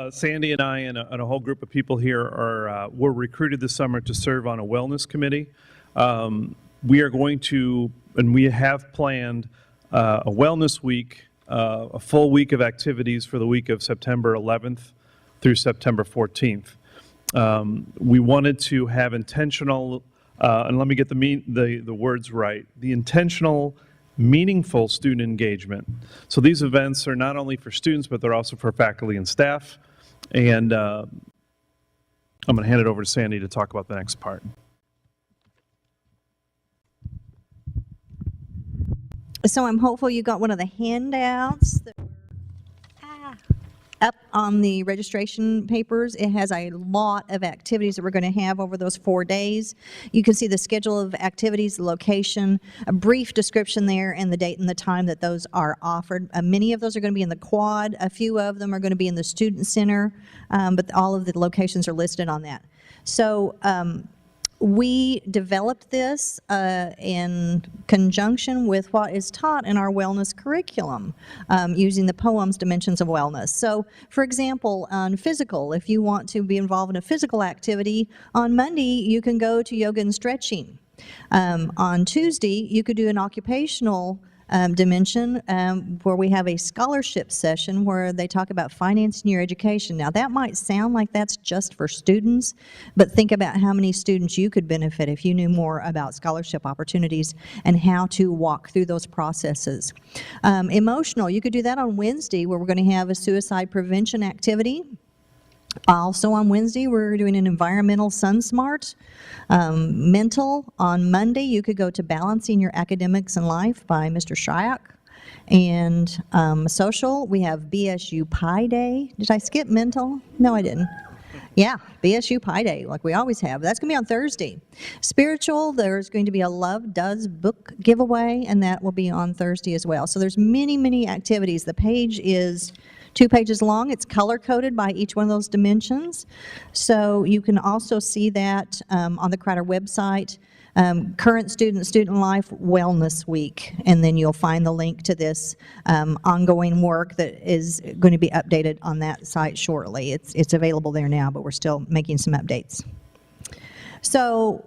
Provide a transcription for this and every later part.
Sandy and I and a whole group of people here were recruited this summer to serve on a wellness committee. We are going to, and we have planned a wellness week, a full week of activities for the week of September 11th through September 14th. We wanted to have intentional, and let me get the words right, the intentional, meaningful student engagement. So these events are not only for students, but they're also for faculty and staff. And I'm going to hand it over to Sandy to talk about the next part. So I'm hopeful you got one of the handouts that were up on the registration papers. It has a lot of activities that we're going to have over those 4 days. You can see the schedule of activities, the location, a brief description there, and the date and the time that those are offered. Many of those are going to be in the quad. A few of them are going to be in the student center, but all of the locations are listed on that. So we developed this in conjunction with what is taught in our wellness curriculum, using the poems Dimensions of Wellness. So, for example, on physical, if you want to be involved in a physical activity, on Monday you can go to yoga and stretching. On Tuesday you could do an occupational dimension where we have a scholarship session where they talk about financing your education. Now that might sound like that's just for students, but think about how many students you could benefit if you knew more about scholarship opportunities and how to walk through those processes. Emotional, you could do that on Wednesday where we're going to have a suicide prevention activity. Also on Wednesday, we're doing an environmental Sun Smart. Mental, on Monday, you could go to Balancing Your Academics and Life by Mr. Shryock. And social, we have BSU Pi Day. Did I skip mental? No, I didn't. Yeah, BSU Pi Day, like we always have. That's going to be on Thursday. Spiritual, there's going to be a Love Does book giveaway, and that will be on Thursday as well. So there's many, many activities. The page is 2 pages long. It's color-coded by each one of those dimensions. So you can also see that on the Crowder website, Current Student Life Wellness Week, and then you'll find the link to this ongoing work that is going to be updated on that site shortly. It's available there now, but we're still making some updates. So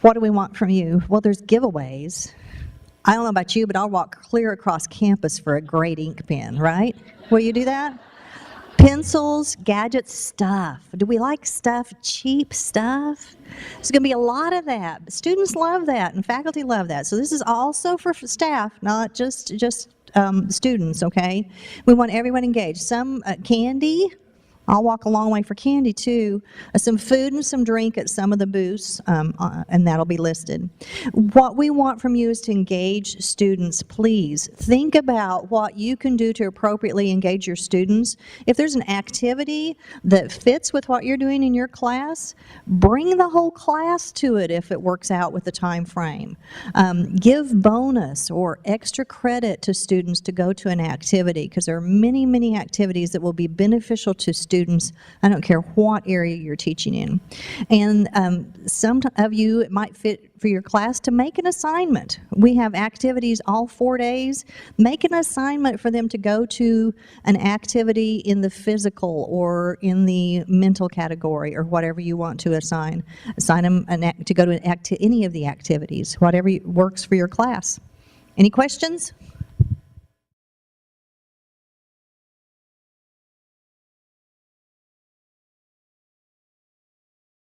what do we want from you? Well, there's giveaways. I don't know about you, but I'll walk clear across campus for a great ink pen, right? Will you do that? Pencils, gadgets, stuff. Do we like stuff, cheap stuff? There's going to be a lot of that. Students love that, and faculty love that. So this is also for staff, not just students, okay? We want everyone engaged. Some candy. I'll walk a long way for candy too. Some food and some drink at some of the booths, and that'll be listed. What we want from you is to engage students. Please think about what you can do to appropriately engage your students. If there's an activity that fits with what you're doing in your class, bring the whole class to it if it works out with the time frame. Give bonus or extra credit to students to go to an activity, because there are many, many activities that will be beneficial to students. I don't care what area you're teaching in. And some of you, it might fit for your class to make an assignment. We have activities all 4 days. Make an assignment for them to go to an activity in the physical or in the mental category or whatever you want to assign. Assign them to go to any of the activities, whatever works for your class. Any questions?